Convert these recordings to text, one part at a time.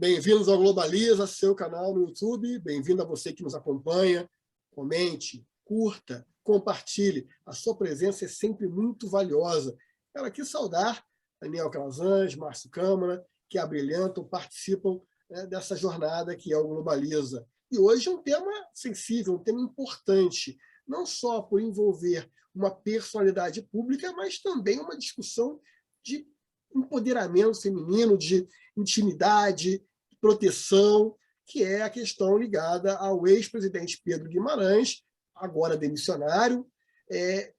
Bem-vindos ao Globaliza, seu canal no YouTube. Bem-vindo a você que nos acompanha. Comente, curta, compartilhe. A sua presença é sempre muito valiosa. Quero aqui saudar Daniel Calazans, Márcio Câmara, que abrilhantam, participam dessa jornada que é o Globaliza. E hoje é um tema sensível, um tema importante, não só por envolver uma personalidade pública, mas também uma discussão de empoderamento feminino, de intimidade, proteção, que é a questão ligada ao ex-presidente Pedro Guimarães, agora demissionário,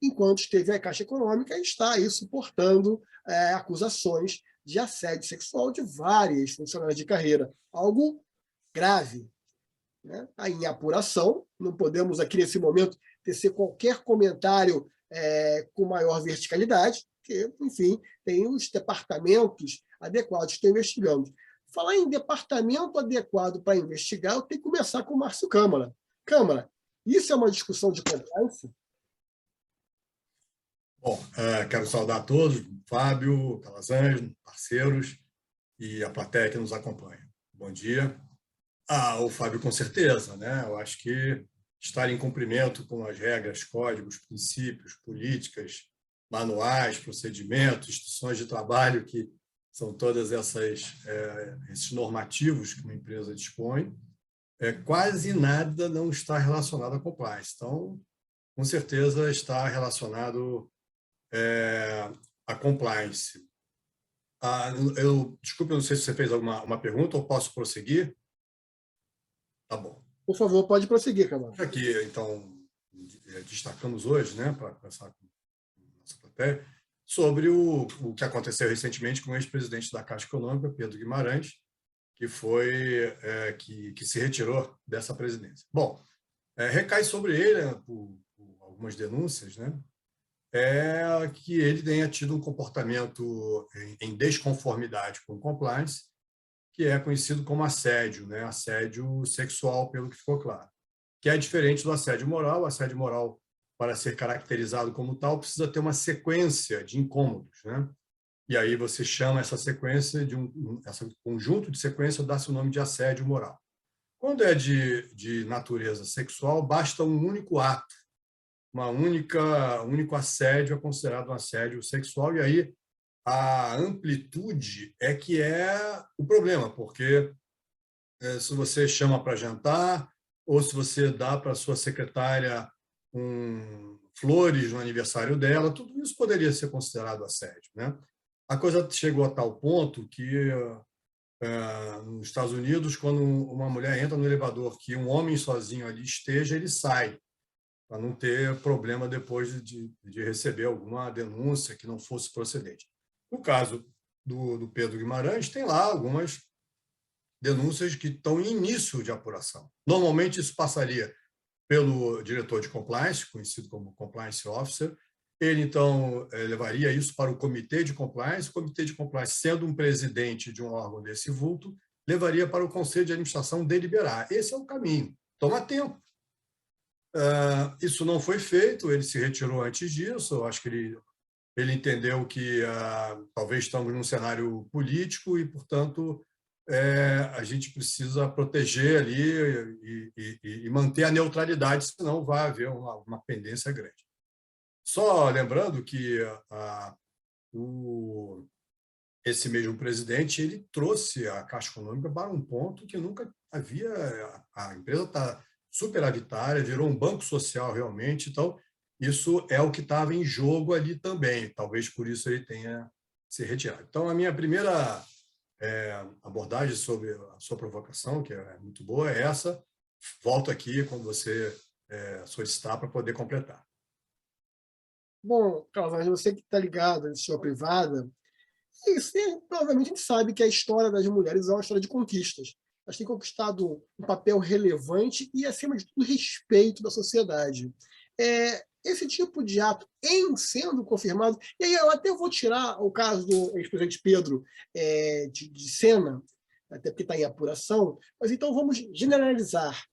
enquanto esteve à Caixa Econômica, e está aí suportando acusações de assédio sexual de várias funcionárias de carreira. Algo grave. Né? Aí, em apuração, não podemos aqui nesse momento tecer qualquer comentário com maior verticalidade, porque, enfim, tem os departamentos adequados que estão investigando. Falar em departamento adequado para investigar, eu tenho que começar com o Márcio Câmara. Câmara, isso é uma discussão de compliance? Bom, quero saudar a todos, Fábio, Calazans, parceiros e a plateia que nos acompanha. Bom dia. O Fábio, com certeza, né? Eu acho que estar em cumprimento com as regras, códigos, princípios, políticas, manuais, procedimentos, instruções de trabalho, que são todas esses normativos que uma empresa dispõe, quase nada não está relacionado a compliance. Então, com certeza está relacionado a compliance. Desculpe, eu não sei se você fez uma pergunta ou posso prosseguir? Tá bom. Por favor, pode prosseguir, Câmara. Aqui, então, destacamos hoje, né, para conversar com a nossa plateia, sobre o que aconteceu recentemente com o ex-presidente da Caixa Econômica, Pedro Guimarães, que que se retirou dessa presidência. Bom, recai sobre ele, por algumas denúncias, né, que ele tenha tido um comportamento em desconformidade com o compliance, que é conhecido como assédio, né, assédio sexual, pelo que ficou claro, que é diferente do assédio moral. O assédio moral, para ser caracterizado como tal, precisa ter uma sequência de incômodos, né? E aí você chama essa sequência esse conjunto de sequência, dá-se o nome de assédio moral. Quando é de natureza sexual, basta um único ato, um único assédio é considerado um assédio sexual, e aí a amplitude é que é o problema, porque se você chama para jantar, ou se você dá para a sua secretária flores no aniversário dela, tudo isso poderia ser considerado assédio, né? A coisa chegou a tal ponto que, nos Estados Unidos, quando uma mulher entra no elevador, que um homem sozinho ali esteja, ele sai, para não ter problema depois de receber alguma denúncia que não fosse procedente. No caso do Pedro Guimarães, tem lá algumas denúncias que estão em início de apuração. Normalmente, isso passaria pelo diretor de compliance, conhecido como compliance officer. Ele, então, levaria isso para o comitê de compliance. O comitê de compliance, sendo um presidente de um órgão desse vulto, levaria para o conselho de administração deliberar. Esse é o caminho. Toma tempo. Isso não foi feito, ele se retirou antes disso. Eu acho que ele entendeu que talvez estamos num cenário político e, portanto, a gente precisa proteger ali e manter a neutralidade, senão vai haver uma pendência grande. Só lembrando que esse mesmo presidente ele trouxe a Caixa Econômica para um ponto que nunca havia. A empresa está superavitária, virou um banco social realmente, então isso é o que estava em jogo ali também. Talvez por isso ele tenha se retirado. Então, a minha primeira abordagem sobre a sua provocação, que é muito boa, é essa. Volto aqui quando você solicitar para poder completar. Bom, Calazans, você que está ligado à iniciativa privada, provavelmente a gente sabe que a história das mulheres é uma história de conquistas. Elas têm conquistado um papel relevante e, acima de tudo, respeito da sociedade. Esse tipo de ato, em sendo confirmado, e aí eu até vou tirar o caso do ex-presidente Pedro de cena, até porque está em apuração, mas então vamos generalizar.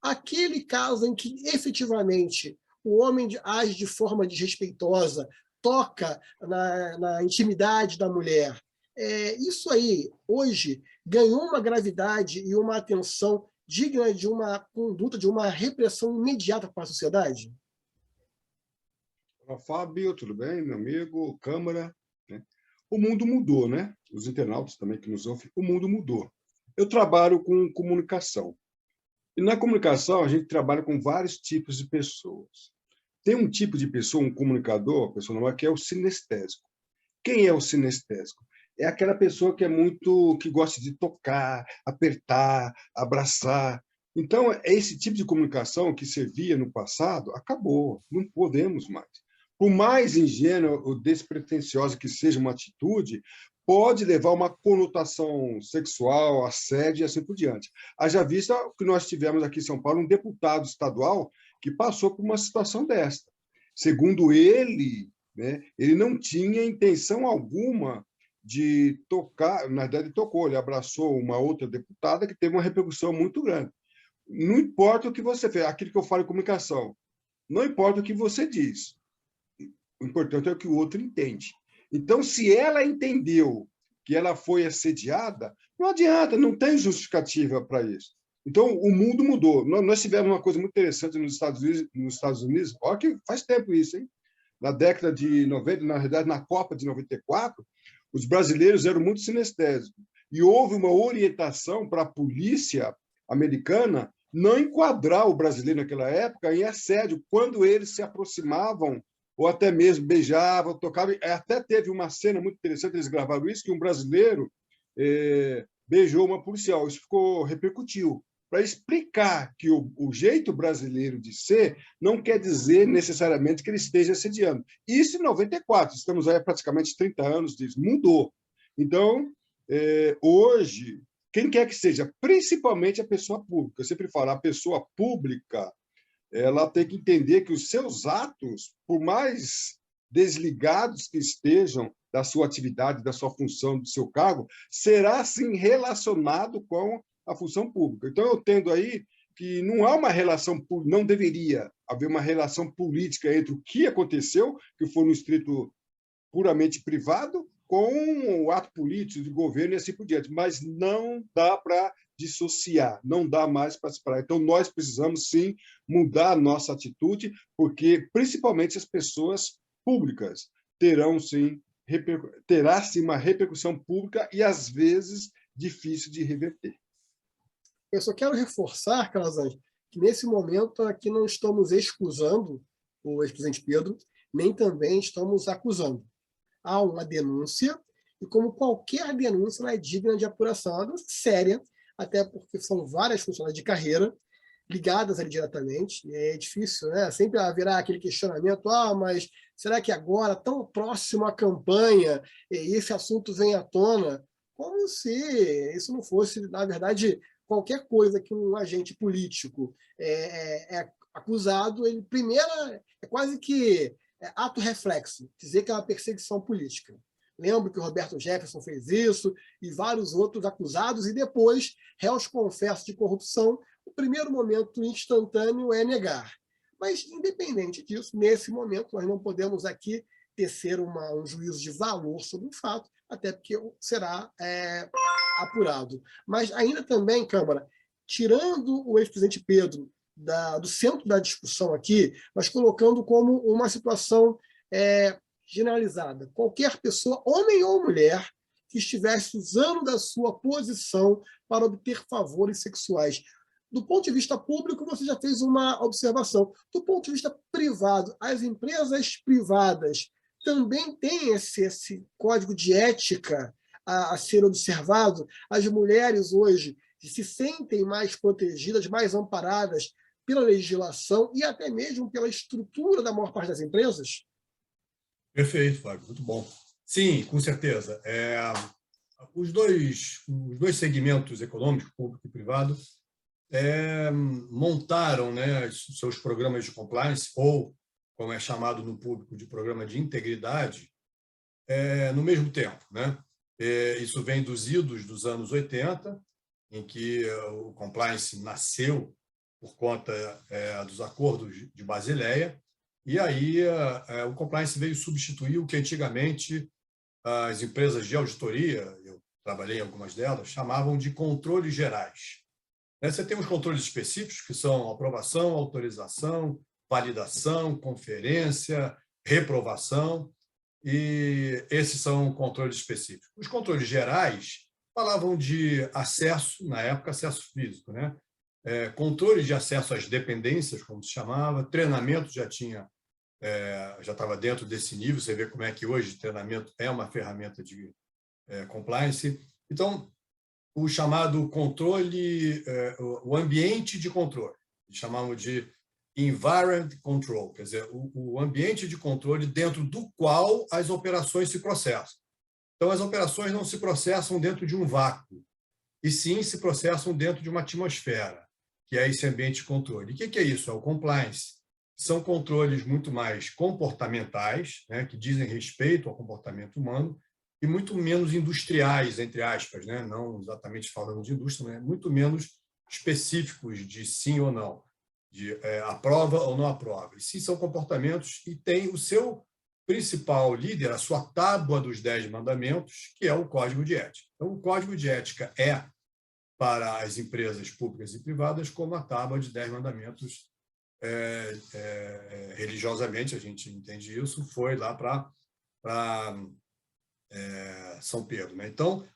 Aquele caso em que, efetivamente, o homem age de forma desrespeitosa, toca na intimidade da mulher, Isso aí, hoje, ganhou uma gravidade e uma atenção digna de uma conduta, de uma repressão imediata para a sociedade? Olá, Fábio, tudo bem, meu amigo? Câmara, né? O mundo mudou, né? Os internautas também que nos ouvem, o mundo mudou. Eu trabalho com comunicação. E na comunicação, a gente trabalha com vários tipos de pessoas. Tem um tipo de pessoa, um comunicador, pessoa normal, que é o sinestésico. Quem é o sinestésico? É aquela pessoa que é muito, que gosta de tocar, apertar, abraçar. Então, esse tipo de comunicação que servia no passado acabou, não podemos mais. Por mais ingênua ou despretensiosa que seja uma atitude, pode levar a uma conotação sexual, assédio e assim por diante. Haja vista que nós tivemos aqui em São Paulo um deputado estadual que passou por uma situação desta. Segundo ele, né, ele não tinha intenção alguma de tocar, na verdade, ele tocou, ele abraçou uma outra deputada que teve uma repercussão muito grande. Não importa o que você fez, aquilo que eu falo em comunicação, não importa o que você diz, o importante é o que o outro entende. Então, se ela entendeu que ela foi assediada, não adianta, não tem justificativa para isso. Então, o mundo mudou. Nós tivemos uma coisa muito interessante nos Estados Unidos, olha que faz tempo isso, hein? Na década de 90, na verdade, na Copa de 94, os brasileiros eram muito sinestésicos. E houve uma orientação para a polícia americana não enquadrar o brasileiro naquela época em assédio, quando eles se aproximavam ou até mesmo beijavam, tocavam. Até teve uma cena muito interessante, eles gravaram isso, que um brasileiro beijou uma policial. Isso repercutiu. Para explicar que o jeito brasileiro de ser não quer dizer necessariamente que ele esteja assediando. Isso em 94, estamos aí há praticamente 30 anos disso, mudou. Então, hoje, quem quer que seja, principalmente a pessoa pública, eu sempre falo, a pessoa pública, ela tem que entender que os seus atos, por mais desligados que estejam da sua atividade, da sua função, do seu cargo, será, sim, relacionado com a função pública. Então, eu tendo aí que não há uma relação, não deveria haver uma relação política entre o que aconteceu, que foi no estrito puramente privado, com o ato político de governo e assim por diante. Mas não dá para dissociar, não dá mais para separar. Então, nós precisamos, sim, mudar a nossa atitude, porque, principalmente, as pessoas públicas terão, sim, terá, sim, uma repercussão pública e, às vezes, difícil de reverter. Eu só quero reforçar, Calazans, que nesse momento aqui não estamos excusando o ex-presidente Pedro, nem também estamos acusando. Há uma denúncia, e como qualquer denúncia, ela é digna de apuração. Ela é uma denúncia séria, até porque são várias funções de carreira ligadas ali diretamente, e é difícil, né? Sempre haverá aquele questionamento, mas será que agora, tão próximo à campanha, esse assunto vem à tona? Como se isso não fosse, na verdade, qualquer coisa que um agente político é acusado, ele primeiro é quase que ato reflexo, dizer que é uma perseguição política. Lembro que o Roberto Jefferson fez isso e vários outros acusados, e depois, réus confessos de corrupção, o primeiro momento instantâneo é negar. Mas, independente disso, nesse momento, nós não podemos aqui tecer um juízo de valor sobre o fato, até porque será apurado. Mas ainda também, Câmara, tirando o ex-presidente Pedro do centro da discussão aqui, mas colocando como uma situação generalizada. Qualquer pessoa, homem ou mulher, que estivesse usando da sua posição para obter favores sexuais. Do ponto de vista público, você já fez uma observação. Do ponto de vista privado, as empresas privadas também têm esse código de ética a ser observado. As mulheres hoje se sentem mais protegidas, mais amparadas pela legislação e até mesmo pela estrutura da maior parte das empresas? Perfeito, Fábio, muito bom. Sim, com certeza. Os dois segmentos econômicos, público e privado, montaram, né, seus programas de compliance, ou, como é chamado no público, de programa de integridade, no mesmo tempo, né? Isso vem dos idos dos anos 80, em que o compliance nasceu por conta dos acordos de Basileia, e aí o compliance veio substituir o que antigamente as empresas de auditoria, eu trabalhei em algumas delas, chamavam de controles gerais. Você tem os controles específicos, que são aprovação, autorização, validação, conferência, reprovação, e esses são controles específicos. Os controles gerais falavam de acesso, na época, acesso físico, né? Controle de acesso às dependências, como se chamava, treinamento já estava dentro desse nível, você vê como é que hoje treinamento é uma ferramenta de compliance. Então, o chamado controle, o ambiente de controle, chamavam de environment control, quer dizer, o ambiente de controle dentro do qual as operações se processam. Então, as operações não se processam dentro de um vácuo, e sim se processam dentro de uma atmosfera, que é esse ambiente de controle. E o que é isso? É o compliance. São controles muito mais comportamentais, né, que dizem respeito ao comportamento humano, e muito menos industriais, entre aspas, né? Não exatamente falando de indústria, mas muito menos específicos de sim ou não, de aprova ou não aprova. E sim, são comportamentos e tem o seu principal líder, a sua tábua dos 10 mandamentos, que é o Código de Ética. Então, o Código de Ética é, para as empresas públicas e privadas, como a tábua de 10 mandamentos, religiosamente, a gente entende isso, foi lá para São Pedro, né? Então,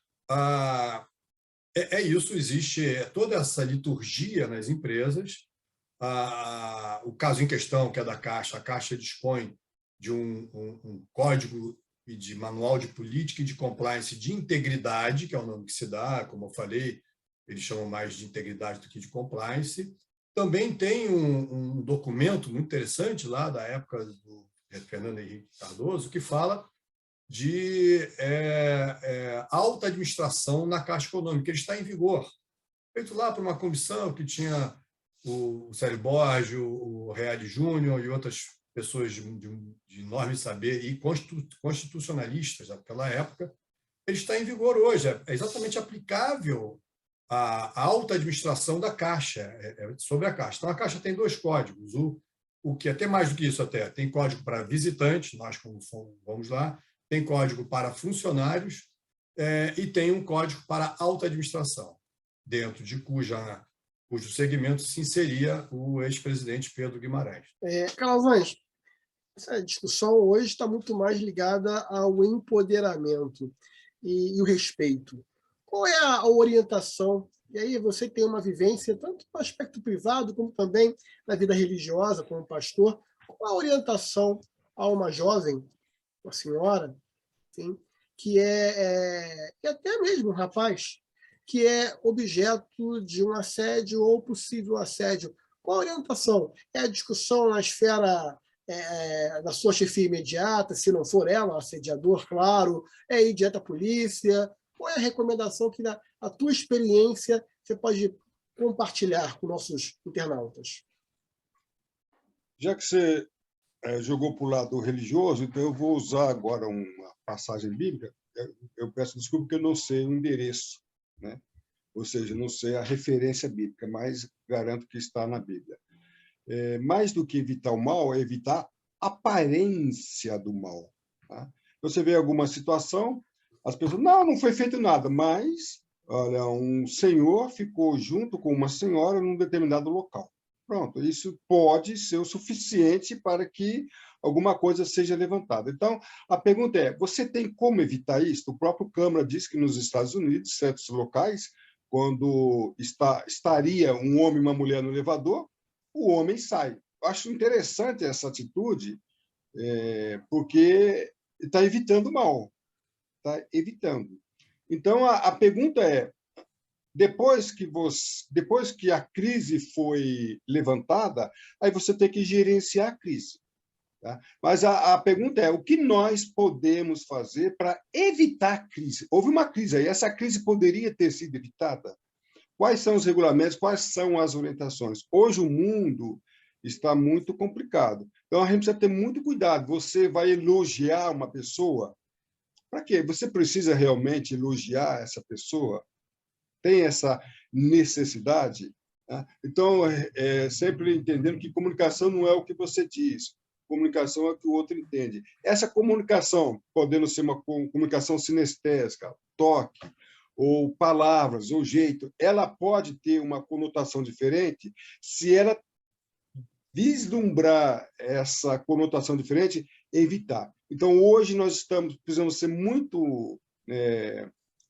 isso, existe toda essa liturgia nas empresas. O caso em questão, que é da Caixa, a Caixa dispõe de um código e de manual de política e de compliance de integridade, que é o nome que se dá, como eu falei, eles chamam mais de integridade do que de compliance. Também tem um documento muito interessante lá da época do Fernando Henrique Cardoso, que fala de alta administração na Caixa Econômica. Ele está em vigor. Feito lá por uma comissão que tinha o Célio Borges, o Reale Júnior e outras pessoas de enorme saber e constitucionalistas daquela época. Ele está em vigor hoje. É exatamente aplicável à alta administração da Caixa, sobre a Caixa. Então, a Caixa tem 2 códigos. O que até mais do que isso, até tem código para visitantes, nós como vamos lá, tem código para funcionários e tem um código para alta administração, dentro de cujo segmento se inseria o ex-presidente Pedro Guimarães. Calazans, essa discussão hoje está muito mais ligada ao empoderamento e o respeito. Qual é a orientação? E aí você tem uma vivência tanto no aspecto privado como também na vida religiosa, como pastor. Qual a orientação a uma jovem, uma senhora, sim, que e até mesmo um rapaz, que é objeto de um assédio ou possível assédio? Qual a orientação? É a discussão na esfera da sua chefia imediata, se não for ela, o assediador, claro, ir direto à polícia? Qual é a recomendação que, na tua experiência, você pode compartilhar com nossos internautas? Já que você jogou para o lado religioso, então eu vou usar agora uma passagem bíblica. Eu peço desculpa porque eu não sei o endereço, né? Ou seja, não sei a referência bíblica, mas garanto que está na Bíblia. Mais do que evitar o mal, é evitar a aparência do mal. Tá? Você vê alguma situação, as pessoas, não foi feito nada, mas, olha, um senhor ficou junto com uma senhora num determinado local. Pronto, isso pode ser o suficiente para que alguma coisa seja levantada. Então, a pergunta é, você tem como evitar isso? O próprio Câmara diz que nos Estados Unidos, certos locais, quando estaria um homem e uma mulher no elevador, o homem sai. Eu acho interessante essa atitude, porque está evitando o mal. Está evitando. Então, a pergunta é, depois que a crise foi levantada, aí você tem que gerenciar a crise. Tá? Mas a pergunta é, o que nós podemos fazer para evitar a crise? Houve uma crise aí, essa crise poderia ter sido evitada? Quais são os regulamentos, quais são as orientações? Hoje o mundo está muito complicado. Então, a gente precisa ter muito cuidado. Você vai elogiar uma pessoa? Para quê? Você precisa realmente elogiar essa pessoa? Tem essa necessidade? Tá? Então, sempre entendendo que comunicação não é o que você diz. comunicação é o que o outro entende. Essa comunicação, podendo ser uma comunicação sinestésica, toque, ou palavras, ou jeito, ela pode ter uma conotação diferente se ela vislumbrar essa conotação diferente, evitar. Então, hoje, nós precisamos ser muito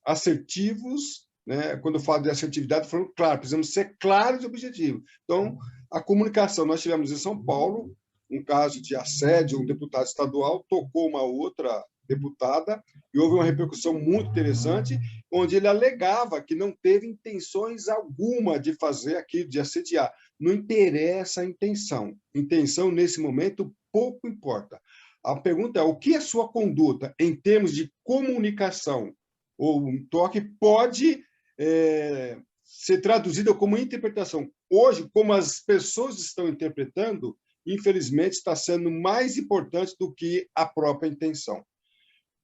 assertivos, né? Quando eu falo de assertividade, falando claro, precisamos ser claros e objetivos. Então, a comunicação, nós tivemos em São Paulo um caso de assédio, um deputado estadual tocou uma outra deputada e houve uma repercussão muito interessante, onde ele alegava que não teve intenções alguma de fazer aquilo, de assediar. Não interessa a intenção. Intenção, nesse momento, pouco importa. A pergunta é, o que a sua conduta, em termos de comunicação ou um toque, pode ser traduzida como interpretação? Hoje, como as pessoas estão interpretando, infelizmente, está sendo mais importante do que a própria intenção.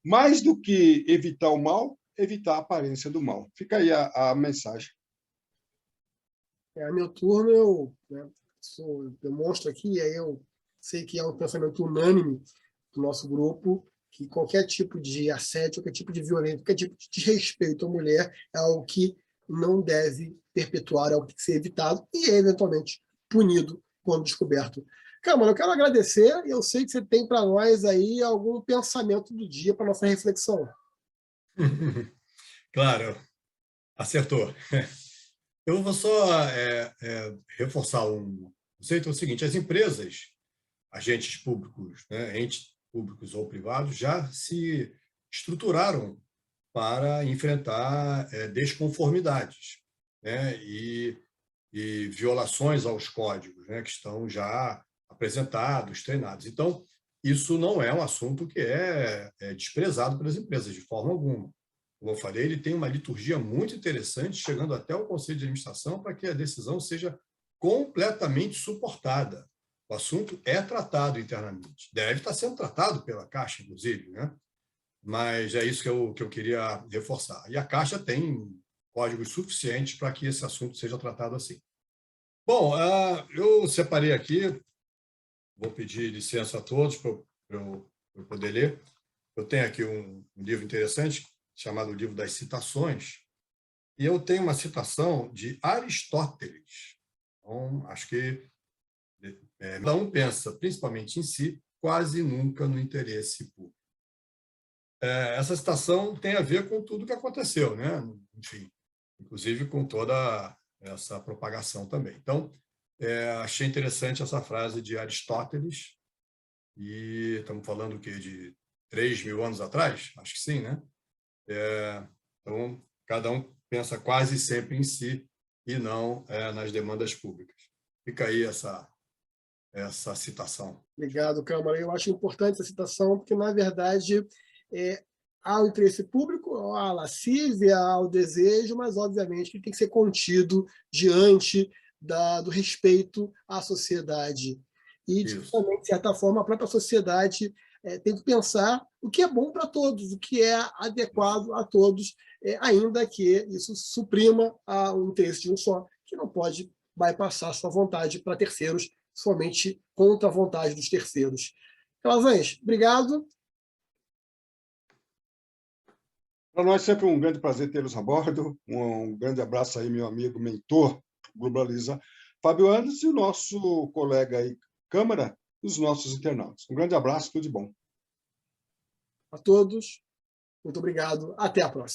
Mais do que evitar o mal, evitar a aparência do mal. Fica aí a mensagem. A meu turno, eu demonstro aqui, e aí eu sei que é um pensamento unânime do nosso grupo, que qualquer tipo de assédio, qualquer tipo de violência, qualquer tipo de desrespeito à mulher é algo que não deve perpetuar, é algo que tem que ser evitado e, eventualmente, punido quando descoberto. Câmara, eu quero agradecer, e eu sei que você tem para nós aí algum pensamento do dia para nossa reflexão. Claro, acertou. Eu vou só reforçar um conceito, é o seguinte, as empresas, agentes públicos, né, entes públicos ou privados, já se estruturaram para enfrentar desconformidades, né, e violações aos códigos, né, que estão já apresentados, treinados. Então, isso não é um assunto que é desprezado pelas empresas, de forma alguma. Como eu falei, ele tem uma liturgia muito interessante, chegando até o Conselho de Administração, para que a decisão seja completamente suportada. O assunto é tratado internamente. Deve estar sendo tratado pela Caixa, inclusive, né? Mas é isso que eu queria reforçar. E a Caixa tem códigos suficientes para que esse assunto seja tratado assim. Bom, eu separei aqui, vou pedir licença a todos para eu poder ler. Eu tenho aqui um livro interessante, chamado Livro das Citações, e eu tenho uma citação de Aristóteles. Então, acho que cada um pensa principalmente em si, quase nunca no interesse público. Essa citação tem a ver com tudo que aconteceu, né? Enfim, inclusive com toda essa propagação também. Então, achei interessante essa frase de Aristóteles, e estamos falando o quê? De 3.000 anos atrás? Acho que sim, né? Então, cada um pensa quase sempre em si e não nas demandas públicas. Fica aí essa citação. Obrigado, Câmara. Eu acho importante essa citação, porque, na verdade, há o interesse público, há a lascívia, há o desejo, mas, obviamente, que tem que ser contido diante do respeito à sociedade. E, também, de certa forma, a própria sociedade tem que pensar o que é bom para todos, o que é adequado a todos, ainda que isso suprima o interesse de um só, que não pode bypassar sua vontade para terceiros, somente contra a vontade dos terceiros. Calazans, obrigado. Para nós é sempre um grande prazer tê-los a bordo. Um grande abraço aí, meu amigo, mentor, Globaliza, Fábio Anderson, e o nosso colega aí, Câmara, e os nossos internautas. Um grande abraço, tudo de bom. A todos, muito obrigado. Até a próxima.